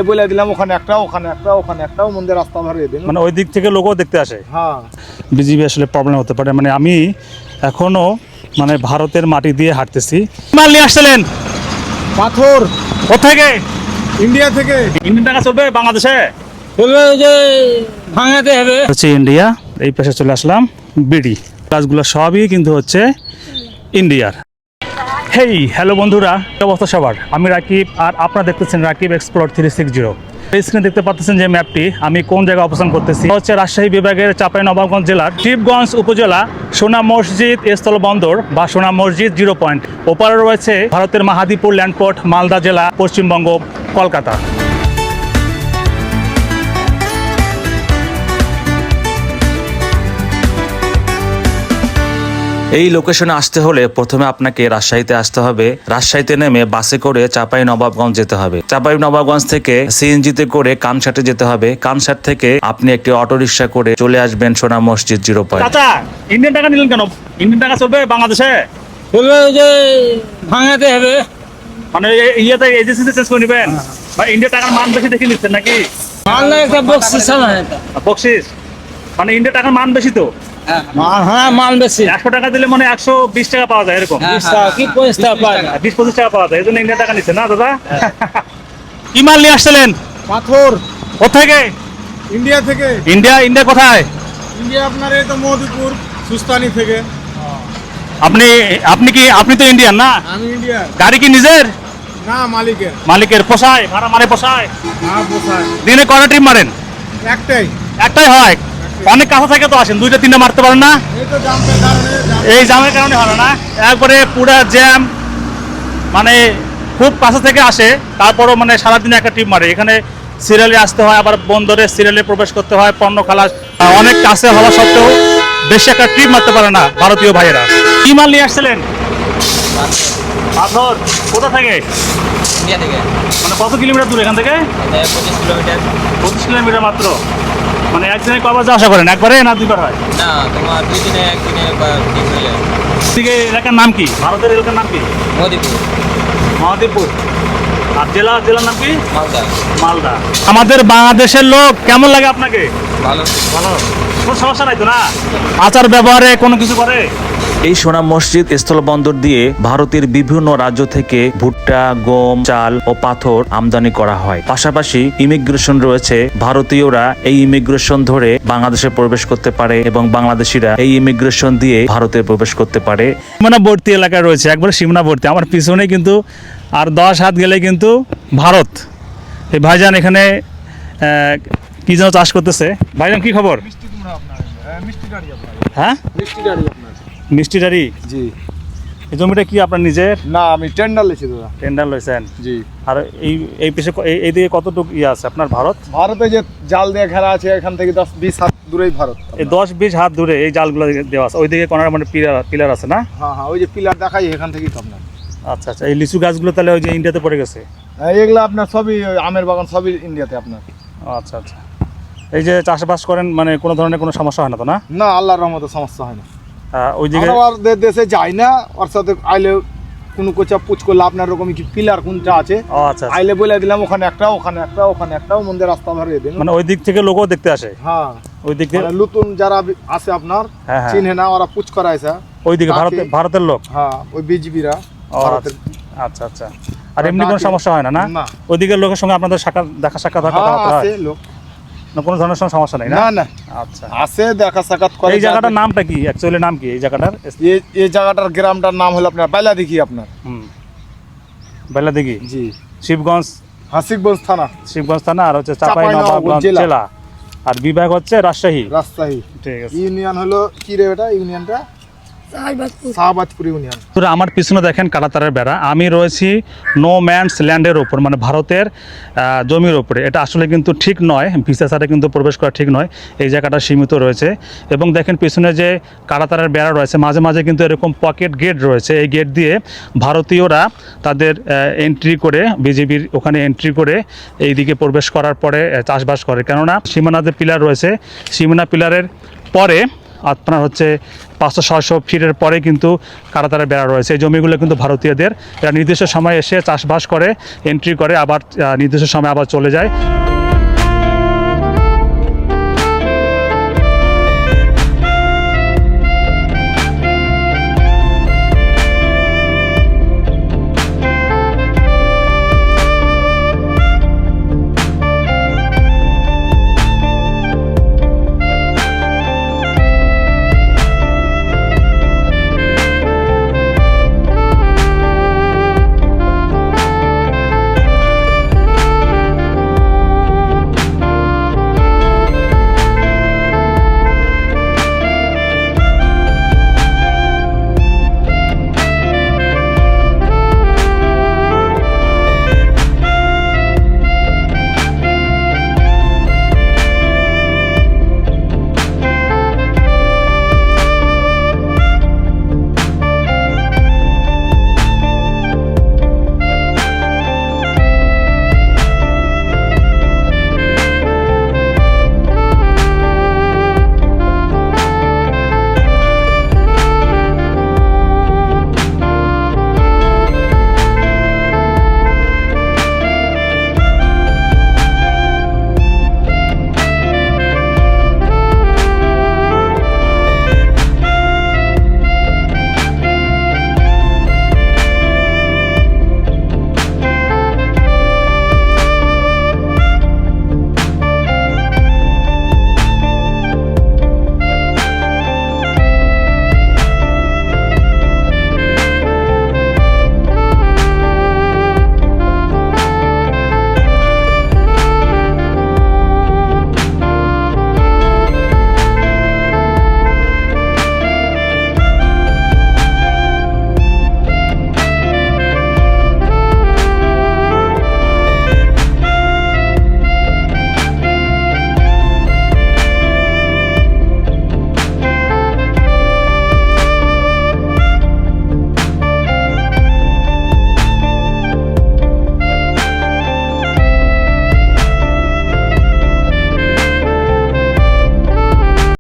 বলে দিলাম ওখানে একটা ওখানে একটা ওখানে একটাও মন্দির রাস্তা ধরিয়ে দিন, মানে ওই দিক থেকে লোকও দেখতে আসে। হ্যাঁ বিজিবি আসলে প্রবলেম হতে পারে। মানে আমি এখনো মানে ভারতের মাটি দিয়ে হাঁটতেছি। মাল নিয়ে আসছিলেন পাথর কোথেকে? ইন্ডিয়া থেকে। ইন্ডিয়ান টাকা চলবে বাংলাদেশে? চলবে, ওই যে ভাঙাতে হবে। হচ্ছে ইন্ডিয়া। এই পাশে চলে আসলাম বিডি। কাজগুলো সবই কিন্তু হচ্ছে ইন্ডিয়ার। হেই হ্যালো বন্ধুরা, কি অবস্থা সবার? আমি রাকিব আর আপনারা দেখতেছেন রাকিব এক্সপ্লোর 360। স্ক্রিনে দেখতে পাচ্ছেন যে ম্যাপটি আমি কোন জায়গায় অবস্থান করতেছি। হচ্ছে রাজশাহী বিভাগের চাঁপাইনবাবগঞ্জ জেলার শিবগঞ্জ উপজেলা সোনা মসজিদ স্থলবন্দর বা সোনা মসজিদ 0 পয়েন্ট। ওপারে রয়েছে ভারতের মাহাদীপুর ল্যান্ডপোর্ট, মালদা জেলা, পশ্চিমবঙ্গ, কলকাতা। এই লোকেশনে আসতে হলে প্রথমে আপনাকে রাজশাহীতে আসতে হবে। রাজশাহীতে নেমে বাসে করে চাঁপাইনবাবগঞ্জ যেতে হবে। চাঁপাইনবাবগঞ্জ থেকে সিএনজিতে করে কামসাটে যেতে হবে। কামসাট থেকে আপনি একটি অটোরিকশা করে চলে আসবেন সোনা মসজিদ 0 পয়েন্ট। চাচা, ইন্ডিয়ান টাকা নিলেন কেন? ইন্ডিয়ান টাকা চলবে বাংলাদেশে? চলবে, ওই যে ভাঙাতে হবে। মানে ইয়েতে এজেন্সিতে চেঞ্জ করে নেবেন বা ইন্ডিয়ান টাকার মান বেশি দেখে নিচ্ছেন নাকি? মাল না, একটা বক্সিস আছে। বকশিস মানে ইন্ডিয়ান টাকার মান বেশি তো। হ্যাঁ, মাল বেশি। 100 টাকা দিলে মানে 120 টাকা পাওয়া যায় এরকম। 20 টাকা কি 25 টাকা পায় না। 20-25 টাকা পাওয়া যায়, এই জন্য ইন্ডিয়ান টাকা নিচ্ছে না দাদা? কি মাল নিয়ে আসছিলেন? পাথর কোথেকে? ইন্ডিয়া থেকে। ইন্ডিয়া কোথায়? ইন্ডিয়া আপনার এই তো মোদিপুর সুস্তানি থেকে। আপনি তো ইন্ডিয়ান না? আমি ইন্ডিয়া গাড়ি কি নিজের? না, মালিকের। মালিকের পোষায়? ভাড়া মানে পোষায়? হ্যাঁ পোষায়। দিনে কয়টা ট্রিপ মারেন? একটাই। একটাই হয়? অনেক কাছে থেকে তো আসেন, 2-3টা মারতে পারেন না? এই তো জাম্পের কারণে এই জামের কারণে হয় না? একবারে পুরা জ্যাম, মানে খুব কাছে থেকে আসে, তারপরও মানে সারাদিনে একটা ট্রিপ মারে। এখানে সিরিয়ালে আসতে হয়, আবার বন্দরে সিরিয়ালে প্রবেশ করতে হয়, পণ্য খালাস। অনেক কাছে হওয়া সত্ত্বেও বেশি একটা ট্রিপ মারতে পারে না ভারতীয় ভাইয়েরা। কি মাল নিয়ে আসছিলেন? পাথর। কোথা থেকে? ইন্ডিয়া থেকে। মানে কত কিলোমিটার দূর এখান থেকে? 25 কিলোমিটার। 25 কিলোমিটার মাত্র। মানে একদিনে কবার যাওয়া আসা করেন? একবারে না দুইবার হয়? না, তোমার 2 দিনে একদিনে বা ঠিক হয়ে যায়। এদিকে এলাকার নাম কি? ভারতের এলাকার নাম কি? মোদিপুর, মহাদেবপুর। আর জেলার নাম কি? মালদা। মালদা। আমাদের বাংলাদেশের লোক কেমন লাগে আপনাকে? ভালো। ভালো। কোনো সমস্যা নাই তো না? আচার ব্যবহারে কোনো কিছু করে? এই সোনা মসজিদ স্থলবন্দর দিয়ে ভারতের বিভিন্ন রাজ্য থেকে ভুট্টা, গম, চাল ও পাথর আমদানি করা হয়। পাশাপাশি ইমিগ্রেশন রয়েছে। ভারতীয়রা এই ইমিগ্রেশন ধরে বাংলাদেশে প্রবেশ করতে পারে এবং বাংলাদেশিরা এই ইমিগ্রেশন দিয়ে ভারতে প্রবেশ করতে পারে। সীমানাবর্তী এলাকায় রয়েছে, একবারে সীমানাবর্তী। আমার পিছনে কিন্তু আর 10 হাত গেলে কিন্তু ভারত। এই ভাইজান এখানে কি যেন চাষ করতেছে। ভাইজান কি খবর? মিষ্টি কুমড়া আপনার। মিষ্টি গাড়ি আপনার। হ্যাঁ, মিষ্টি গাড়ি আপনার। মিষ্টি ডাড়ি। জি। এই জমিটা কি আপনার নিজের? না, আমি টেন্ডার লেছি দাদা। টেন্ডার লইছেন? জি। আর এই পেশে এইদিকে কতটুকু আছে আপনার ভারত? ভারতে যে জাল দিয়ে ঘেরা আছে, এখান থেকে 10-20 হাত দূরেই ভারত। এই 10-20 হাত দূরে এই জালগুলো দেওয়া আছে। ওইদিকে কোনার মানে পিলার আছে না? হ্যাঁ হ্যাঁ, ওই যে পিলার দেখাই এখান থেকেই তো আপনার। আচ্ছা আচ্ছা। এই লিচু গাছগুলো তাহলে ওই যে ইন্ডিয়াতে পড়ে গেছে? এগুলো আপনার সবই ওই আমের বাগান, সবই ইন্ডিয়াতে আপনার। আচ্ছা আচ্ছা। এই যে চাষবাস করেন, মানে কোনো ধরনের কোনো সমস্যা হয় না তো না? না, আল্লাহর রহমতে সমস্যা হয় না। ওইদিকে আমরা আর দেশে যাই না, ওর সাথে আইলে কোনো কোচা পুচ করলে আপনার রকমই কি পিলার কোনটা আছে, ও আচ্ছা আচ্ছা। আইলে বলে দিলাম ওখানে একটা ওখানে একটা ওখানে একটাও মন্দির রাস্তা ধরিয়ে দিন। মানে ওই দিক থেকে লোকও দেখতে আসে? হ্যাঁ, ওই দিক থেকে মানে নতুন যারা আছে আপনার হ্যাঁ হ্যাঁ, চিনে না, ওরা পুচ করাইছে। ওইদিকে তাকে- ভারতের লোক? হ্যাঁ, ওই বিজিবিরা ও ভারতের। আচ্ছা আচ্ছা। আর এমনি কোনো তাকে- সমস্যা হয় না না? না। ওইদিকের লোকের সঙ্গে আপনাদের দেখা সাক্ষাৎ হয়, হ্যাঁ, কথাবার্তা হয়? আছে লোক। না, কোনো ধরনের সমস্যা নেই না? না না, আচ্ছা। আছে, দেখা সাক্ষাৎ করে। এই জায়গাটার নামটা কি? অ্যাকচুয়ালি নাম কি এই জায়গাটার? এই জায়গাটার গ্রামটার নাম হলো আপনার বাইলা দিঘি আপনার। বেলা দিঘি। জি। শিবগঞ্জ হাসিগঞ্জ থানা, থানা। আর হচ্ছে চাঁপাইনবাবগঞ্জ জেলা। আর বিভাগ হচ্ছে রাজশাহী। রাজশাহী। ঠিক আছে। ইউনিয়ন হলো কি রে এটা? ইউনিয়নটা শাহবাজপুর ইউনিয়ন। তো আমার পিছনে দেখেন কাঁটাতারের বেড়া। আমি রয়েছি নো ম্যানস ল্যান্ডের ওপর, মানে ভারতের জমির ওপরে। এটা আসলে কিন্তু ঠিক নয়, ভিসা ছাড়া কিন্তু প্রবেশ করা ঠিক নয়। এই জায়গাটা সীমিত রয়েছে। এবং দেখেন পিছনে যে কাঁটাতারের বেড়া রয়েছে, মাঝে মাঝে কিন্তু এরকম পকেট গেট রয়েছে। এই গেট দিয়ে ভারতীয়রা তাদের এন্ট্রি করে, বিজেপির ওখানে এন্ট্রি করে এইদিকে প্রবেশ করার পরে চাষবাস করে। কেননা সীমানাতে পিলার রয়েছে, সীমানা পিলারের পরে আপনার হচ্ছে 500-600 ফিটের পরে কিন্তু কাঁটাতারের বেড়া রয়েছে। এই জমিগুলো কিন্তু ভারতীয়দের, এরা নির্দিষ্ট সময় এসে চাষবাস করে, এন্ট্রি করে, আবার নির্দিষ্ট সময় আবার চলে যায়।